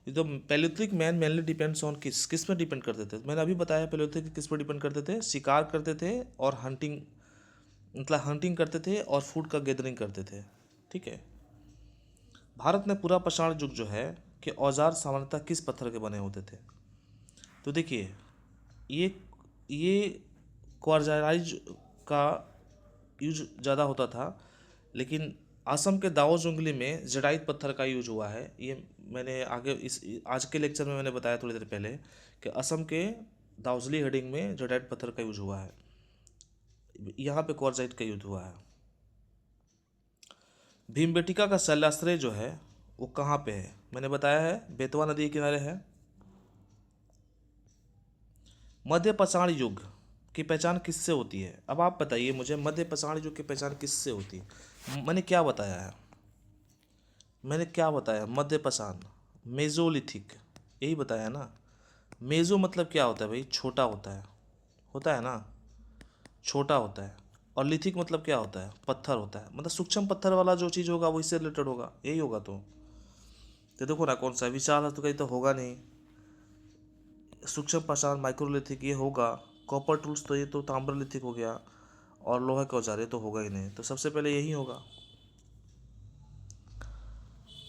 एकदम paleolithic man mainly depends on किस पर डिपेंड करते थे? मैंने अभी बताया पेलियोलिथिक किस पर डिपेंड करते थे। शिकार करते थे और हंटिंग करते थे और फूड का गैदरिंग करते थे, ठीक है। भारत में पूरा पाषाण युग जो है कि औजार सामान्यतः किस पत्थर के बने होते थे? तो देखिए ये क्वार्जाराइज का यूज ज़्यादा होता था, लेकिन असम के दाओ जुंगली में जडाइट पत्थर का यूज हुआ है। ये मैंने आज के लेक्चर में मैंने बताया थोड़ी देर पहले कि असम के दाउजली हेडिंग में जडाइट पत्थर का यूज हुआ है, यहाँ पे क्वार्जाइट का यूज हुआ है। भीमबेटका का शैलाश्रय जो है वो कहाँ पे है? मैंने बताया है बेतवा नदी के किनारे है। मध्य पाषाण युग की पहचान किससे होती है? अब आप बताइए मुझे, मध्य पाषाण युग की पहचान किससे होती है? मैंने क्या बताया है? मैंने क्या बताया? मध्य पाषाण, मेजोलिथिक, यही बताया ना। मेजो मतलब क्या होता है भाई? छोटा होता है ना, छोटा होता है। और लिथिक मतलब क्या होता है? पत्थर होता है, मतलब सूक्ष्म पत्थर वाला जो चीज़ होगा वो इससे रिलेटेड होगा, यही होगा। तो देखो ना कौन सा विशाल है तो कहीं तो होगा नहीं। सूक्ष्म पाषाण माइक्रोलिथिक ये होगा। कॉपर टूल्स तो ये तो ताम्रलिथिक हो गया। और लोहे के औजार ये तो होगा ही नहीं, तो सबसे पहले यही होगा।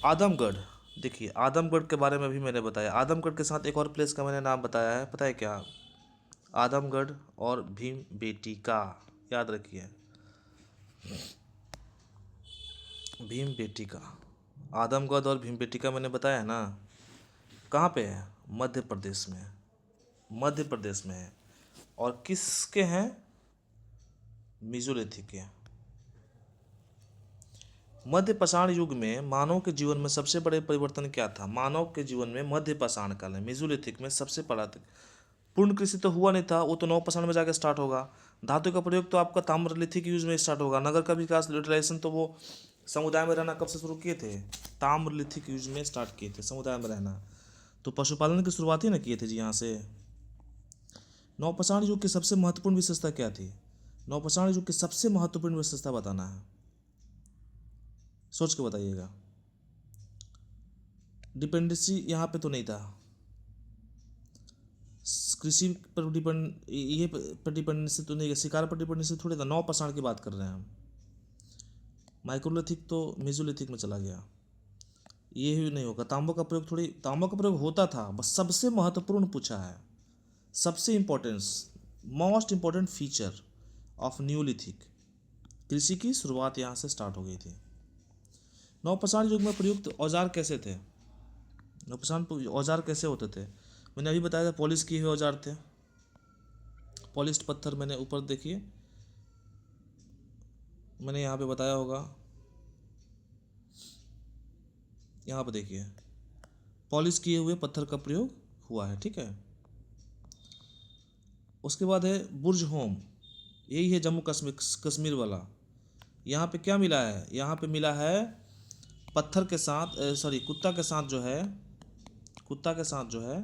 आदमगढ़, देखिए आदमगढ़ के बारे में भी मैंने बताया। आदमगढ़ के साथ एक और प्लेस का मैंने नाम बताया है, पता है क्या? आदमगढ़ और भीमबेटका, याद रखिए। भीमबेटका, आदमगढ़ और भीमबेटका मैंने बताया है ना। कहाँ पे है? मध्य प्रदेश में। मध्य प्रदेश में है। और किसके हैं? मेसोलिथिक के। मध्य पाषाण युग में मानव के जीवन में सबसे बड़े परिवर्तन क्या था? मानव के जीवन में मध्य पाषाण काल में, मेसोलिथिक में सबसे बड़ा पूर्ण कृषि तो हुआ नहीं था, वो तो नव पाषाण में जाकर स्टार्ट होगा। धातु का प्रयोग तो आपका ताम्रलिथिक यूज में स्टार्ट होगा। नगर का विकास लिटरेशन तो वो समुदाय में रहना कब से शुरू किए थे? ताम्रलिथिक यूज में स्टार्ट किए थे, समुदाय में रहना। तो पशुपालन की शुरुआत ही ना किए थे जी यहाँ से। नवपाषाण युग की सबसे महत्वपूर्ण विशेषता क्या थी? नवपाषाण युग की सबसे महत्वपूर्ण विशेषता बताना है, सोच के बताइएगा। डिपेंडेंसी यहाँ पे तो नहीं था, कृषि पर डिपेंड, ये पर डिपेंडेंसी तो नहीं है, शिकार पर डिपेंडेंसी थोड़ी था। नवपाषाण की बात कर रहे हैं हम। माइक्रोलिथिक तो मेसोलिथिक में चला गया, ये भी नहीं होगा। तांबा का प्रयोग, थोड़ी तांबा का प्रयोग होता था, बस सबसे महत्वपूर्ण पूछा है, सबसे importance, most important feature of Neolithic. कृषि की शुरुआत यहाँ से स्टार्ट हो गई थी। नवपाषाण युग में प्रयुक्त औजार कैसे थे? नवपाषाण औजार कैसे होते थे? मैंने अभी बताया था, पॉलिश किए हुए औजार थे। पॉलिश्ड पत्थर, मैंने ऊपर देखिए, मैंने यहाँ पे बताया होगा, यहाँ पे देखिए, पॉलिश किए हुए पत्थर का प्रयोग हुआ है, ठीक है। उसके बाद है बुर्ज होम, यही है जम्मू कश्मीर कश्मीर वाला। यहाँ पे क्या मिला है? यहाँ पे मिला है पत्थर के साथ, सॉरी कुत्ता के साथ जो है, कुत्ता के साथ जो है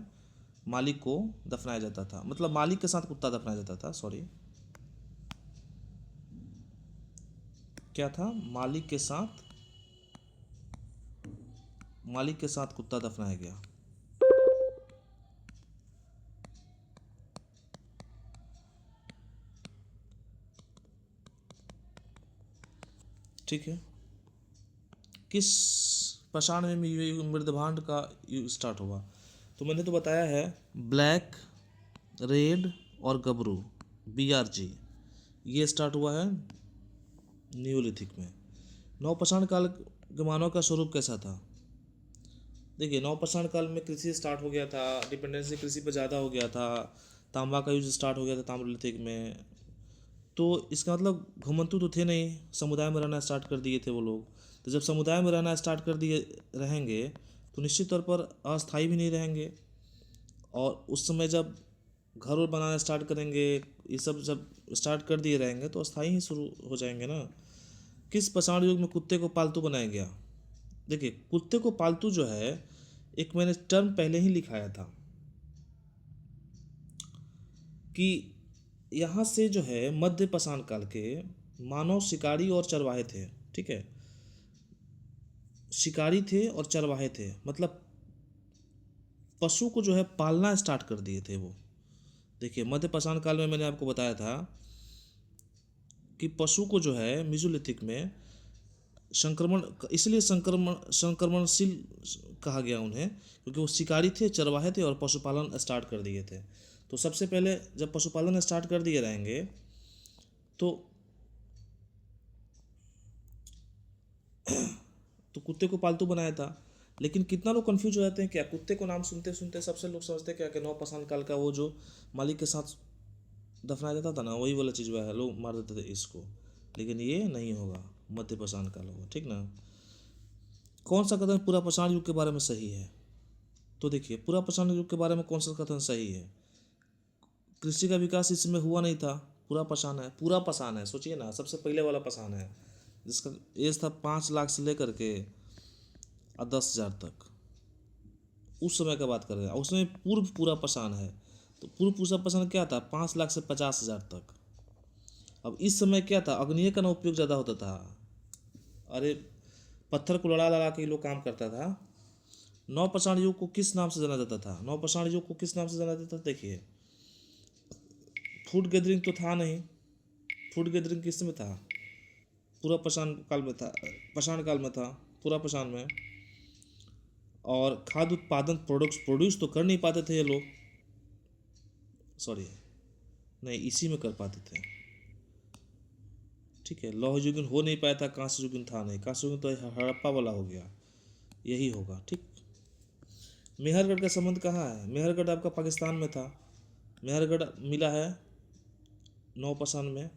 मालिक को दफनाया जाता था, मतलब मालिक के साथ कुत्ता दफनाया जाता था, सॉरी। क्या था? मालिक के साथ कुत्ता दफनाया गया। ठीक है। किस पाषाण में मृदभांड का स्टार्ट हुआ? तो मैंने तो बताया है, ब्लैक, रेड और गबरू, BRG, ये स्टार्ट हुआ है न्यूलिथिक में। नवपाषाण काल के मानव का स्वरूप कैसा था? देखिए नवपाषाण काल में कृषि स्टार्ट हो गया था, डिपेंडेंसी कृषि पर ज़्यादा हो गया था, तांबा का यूज स्टार्ट हो गया था ताम्रलिथिक में। तो इसका मतलब घुमंतु तो थे नहीं, समुदाय में रहना स्टार्ट कर दिए थे वो लोग। तो जब समुदाय में रहना स्टार्ट कर दिए रहेंगे तो निश्चित तौर पर अस्थायी भी नहीं रहेंगे। और उस समय जब घर और बनाना स्टार्ट करेंगे, ये सब जब स्टार्ट कर दिए रहेंगे तो अस्थायी ही शुरू हो जाएंगे ना। किस पाषाण युग में कुत्ते को पालतू बनाया गया? देखिए कुत्ते को पालतू जो है, एक मैंने टर्म पहले ही लिखाया था कि यहाँ से जो है मध्य पाषाण काल के मानव शिकारी और चरवाहे थे, ठीक है। शिकारी थे और चरवाहे थे, मतलब पशु को जो है पालना स्टार्ट कर दिए थे वो। देखिए मध्य पाषाण काल में मैंने आपको बताया था कि पशु को जो है मेसोलिथिक में संक्रमण, इसलिए संक्रमणशील कहा गया उन्हें, क्योंकि वो शिकारी थे, चरवाहे थे और पशुपालन स्टार्ट कर दिए थे। तो सबसे पहले जब पशुपालन स्टार्ट कर दिए रहेंगे तो कुत्ते को पालतू बनाया था। लेकिन कितना लोग कंफ्यूज हो जाते हैं, क्या कुत्ते को नाम सुनते सुनते सबसे लोग समझते हैं क्या कि नवपाषाण काल का वो जो मालिक के साथ दफनाया जाता था ना, वही वाला चीज़ है, लोग मार देते थे इसको। लेकिन ये नहीं होगा, मध्य पाषाण काल होगा, ठीक ना। कौन सा कथन पूरा पाषाण युग के बारे में सही है? तो देखिए, पूरा पाषाण युग के बारे में कौन सा कथन सही है? कृषि का विकास इसमें हुआ नहीं था, पूरा पाषाण है, पूरा पाषाण है। सोचिए ना, सबसे पहले वाला पाषाण है जिसका एज था 5 लाख से लेकर के 10,000 तक, उस समय का बात कर रहे हैं। उसमें पूर्व पूरा पाषाण है, तो पूर्व पूरा पाषाण क्या था? 5 लाख से 50,000 तक। अब इस समय क्या था? अग्निय का ना उपयोग ज़्यादा होता था। अरे पत्थर को लड़ा लड़ा के लोग काम करता था। नवपाषाण युग को किस नाम से जाना जाता था? नवपाषाण युग को किस नाम से जाना जाता था? देखिए, फूड गैदरिंग तो था नहीं। फूड गैदरिंग किस में था? पूरा पाषाण काल में था, पाषाण काल में था, पूरा पाषाण में। और खाद्य उत्पादन, प्रोड्यूस तो कर नहीं पाते थे ये लोग, सॉरी नहीं, इसी में कर पाते थे। ठीक है, लौह युगीन हो नहीं पाया था, कांस्य युगीन था नहीं। कांस्य युगीन तो हड़प्पा वाला हो गया, यही होगा। ठीक। मेहरगढ़ का संबंध कहाँ है? मेहरगढ़ आपका पाकिस्तान में था। मेहरगढ़ मिला है नवपाषाण में।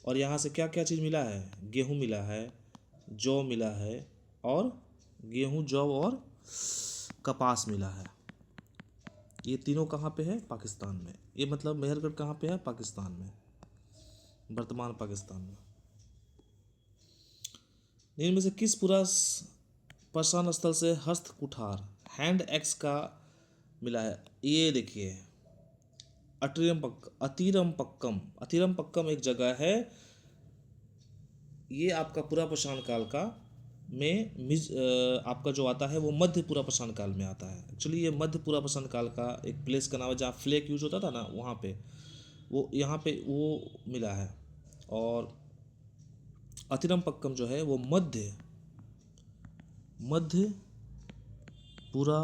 और यहाँ से क्या क्या चीज़ मिला है? गेहूँ मिला है, जौ मिला है, और गेहूँ, जौ और कपास मिला है। ये तीनों कहाँ पे है? पाकिस्तान में। ये मतलब मेहरगढ़ कहाँ पे है? पाकिस्तान में, वर्तमान पाकिस्तान में। इनमें से किस पूरा पाषाण स्थल से हस्त कुठार, हैंड एक्स का मिला है? ये देखिए, अतिरमपक्कम। अतिरमपक्कम एक जगह है, ये आपका पूरा पाषाण काल का आपका जो आता है वो मध्य पूरा पाषाण काल में आता है। एक्चुअली ये मध्य पूरा पाषाण काल का एक प्लेस का नाम है जहाँ फ्लेक यूज होता था ना, वहाँ पे वो, यहाँ पे वो मिला है। और अतिरमपक्कम जो है वो मध्य पूरा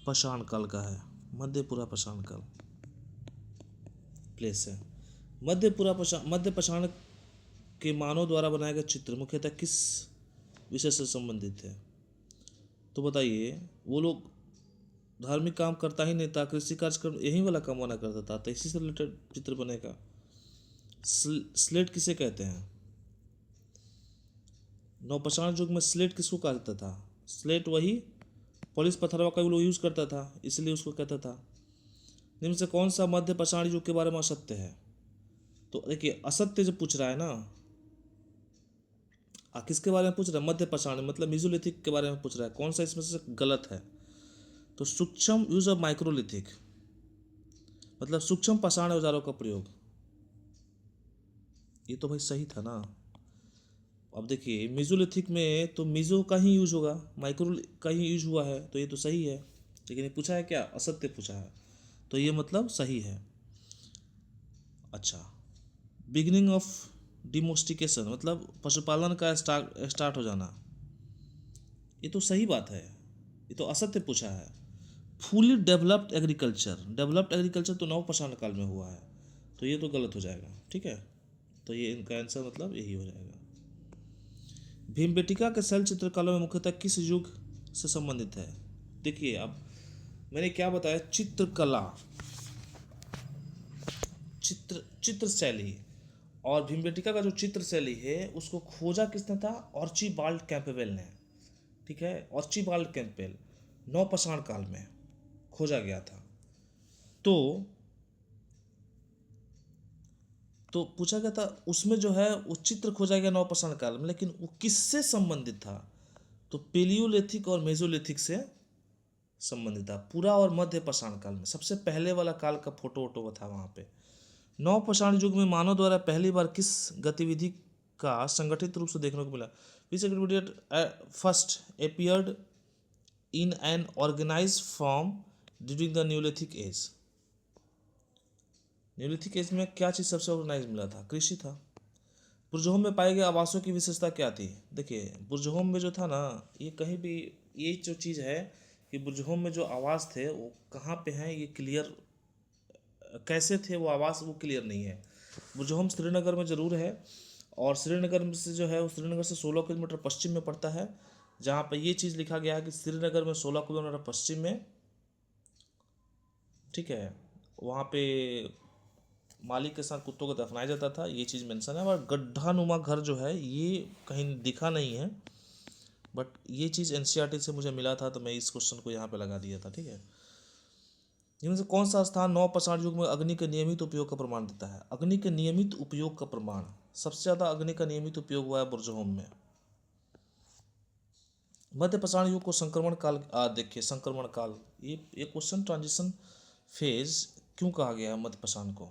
पाषाण काल का है। मध्य पूरा पाषाण काल प्लेस है। मध्य पाषाण के मानव द्वारा बनाए गए चित्र मुख्यतः किस विषय से संबंधित है? तो बताइए, वो लोग धार्मिक काम करता ही नहीं था, कृषि कार्यक्रम यही वाला काम बना करता था, तो इसी से रिलेटेड चित्र बनेगा। स्लेट किसे कहते हैं? नवपाषाण युग में स्लेट किसको कहा जाता था? स्लेट वही पॉलिश पत्थरवा का लोग यूज़ करता था, इसलिए उसको कहता था। निम्न से कौन सा मध्य पाषाण युग के बारे में असत्य है? तो देखिए, असत्य जो पूछ रहा है ना, किसके बारे में पूछ रहा है? मध्य पाषाण, मतलब मीजोलिथिक के बारे में पूछ रहा है। कौन सा इसमें से गलत है? तो सूक्ष्म यूज ऑफ माइक्रोलिथिक, मतलब सूक्ष्म पाषाण औजारों का प्रयोग, ये तो भाई सही था ना। अब देखिए, मीजोलिथिक में तो मीजो का ही यूज होगा, माइक्रो का ही यूज हुआ है, तो ये तो सही है। लेकिन ये पूछा है क्या? असत्य पूछा है, तो ये मतलब सही है। अच्छा, बिगिनिंग ऑफ डिमोस्टिकेशन, मतलब पशुपालन का स्टार्ट हो जाना, ये तो सही बात है, ये तो असत्य पूछा है। फुली डेवलप्ड एग्रीकल्चर तो नवपाषाण काल में हुआ है, तो ये तो गलत हो जाएगा। ठीक है, तो ये इनका आंसर मतलब यही हो जाएगा। भीमबेटिका के शैल चित्रकला में मुख्यतः किस युग से संबंधित है? देखिए, अब मैंने क्या बताया, चित्रकला, चित्र शैली, और भीमबेटिका का जो चित्र शैली है उसको खोजा किसने था? आर्चीबाल्ड कैम्पबेल ने। ठीक है, आर्चीबाल्ड कैम्पबेल, नवपाषाण काल में खोजा गया था। तो पूछा गया था उसमें जो है वो चित्र खोजा गया नवपाषाण काल में, लेकिन वो किससे संबंधित था? तो पेलियोलिथिक और मेसोलिथिक से संबंधित था, पूरा और मध्य पाषाण काल में। सबसे पहले वाला काल का फोटो वोटो था वहाँ पे। नवपाषाण युग में मानव द्वारा पहली बार किस गतिविधि का संगठित रूप से देखने को मिला? Which activity first appeared in an organised form during the neolithic age? Neolithic age में क्या चीज़ सबसे ऑर्गेनाइज मिला था? कृषि था। बुरजहोम में पाए गए आवासों की विशेषता क्या थी? देखिए, बुरजहोम में जो था ना, ये कहीं भी, ये जो चीज़ है कि बुरजहोम में जो आवास थे वो कहाँ पे हैं, ये क्लियर कैसे थे वो आवास, वो क्लियर नहीं है। बुरजहोम श्रीनगर में ज़रूर है, और श्रीनगर से जो है वो श्रीनगर से 16 किलोमीटर पश्चिम में पड़ता है, जहाँ पर ये चीज़ लिखा गया है कि श्रीनगर में 16 किलोमीटर पश्चिम में, ठीक है, वहाँ पे मालिक के साथ कुत्तों को दफनाया जाता था, ये चीज़ मेंशन है। और गड्ढानुमा घर जो है ये कहीं दिखा नहीं है, बट ये चीज़ एनसीईआरटी से मुझे मिला था तो मैं इस क्वेश्चन को यहाँ पे लगा दिया था, ठीक है। इनमें से कौन सा स्थान नवपाषाण युग में अग्नि के नियमित उपयोग का प्रमाण देता है? अग्नि के नियमित उपयोग का प्रमाण, सबसे ज़्यादा अग्नि का नियमित उपयोग हुआ है बुर्जहोम में। मध्य पाषाण युग को संक्रमण काल, देखिए संक्रमण काल, ये क्वेश्चन ट्रांजिशन फेज क्यों कहा गया है मध्य पाषाण को?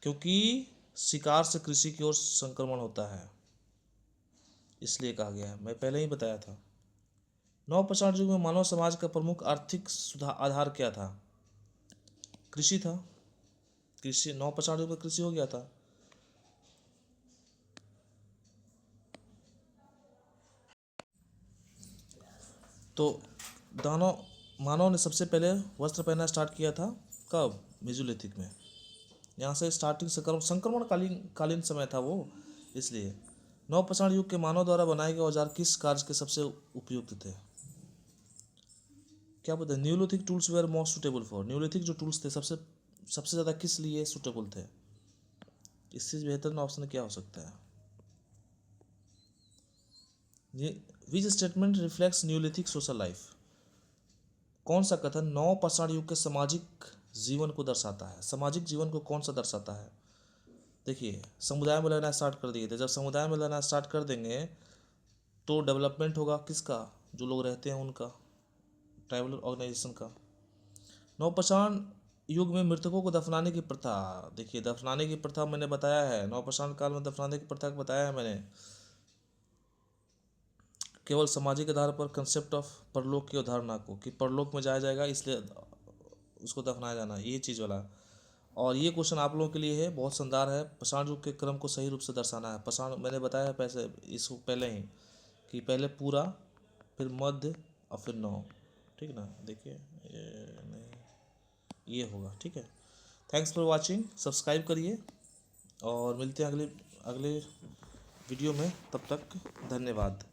क्योंकि शिकार से कृषि की ओर संक्रमण होता है, इसलिए कहा गया है, मैं पहले ही बताया था। नवपाषाण युग में मानव समाज का प्रमुख आर्थिक सुधार आधार क्या था? कृषि था। कृषि, नवपाषाण युग में कृषि हो गया था। तो दानव मानव ने सबसे पहले वस्त्र पहनना स्टार्ट किया था कब? मेसोलिथिक में। यहाँ से स्टार्टिंग संक्रमण कालीन समय था वो, इसलिए। नवपाषाण युग के मानव द्वारा बनाए गए औजार किस कार्य के सबसे उपयुक्त थे? क्या पता है? Neolithic tools were most suitable for, neolithic जो टूल्स थे सबसे ज़्यादा किस लिए सुटेबल थे? इससे बेहतर ऑप्शन क्या हो सकता है? Which statement reflects Neolithic social life? कौन सा कथन नवपाषाण युग के सामाजिक जीवन को दर्शाता है? सामाजिक जीवन को कौन सा दर्शाता है? देखिए, समुदाय में रहना स्टार्ट कर दिए थे। जब समुदाय में रहना स्टार्ट कर देंगे तो डेवलपमेंट होगा किसका? जो लोग रहते हैं उनका, ट्राइबल ऑर्गेनाइजेशन का। नवपाषाण युग में मृतकों को दफनाने की प्रथा, देखिए दफनाने की प्रथा मैंने बताया है, नवपाषाण काल में दफनाने की प्रथा को बताया है मैंने। केवल सामाजिक आधार पर कंसेप्ट ऑफ परलोक की अवधारणा को, कि परलोक में जाया जाएगा इसलिए उसको दफनाया जाना, ये चीज़ वाला। और ये क्वेश्चन आप लोगों के लिए है, बहुत शानदार है। पाषाण युग के क्रम को सही रूप से दर्शाना है। पाषाण मैंने बताया है पैसे इसको पहले ही, कि पहले पूरा, फिर मध्य और फिर नौ, ठीक ना। देखिए ये नहीं, ये होगा, ठीक है। थैंक्स फॉर वाचिंग, सब्सक्राइब करिए और मिलते हैं अगले वीडियो में। तब तक धन्यवाद।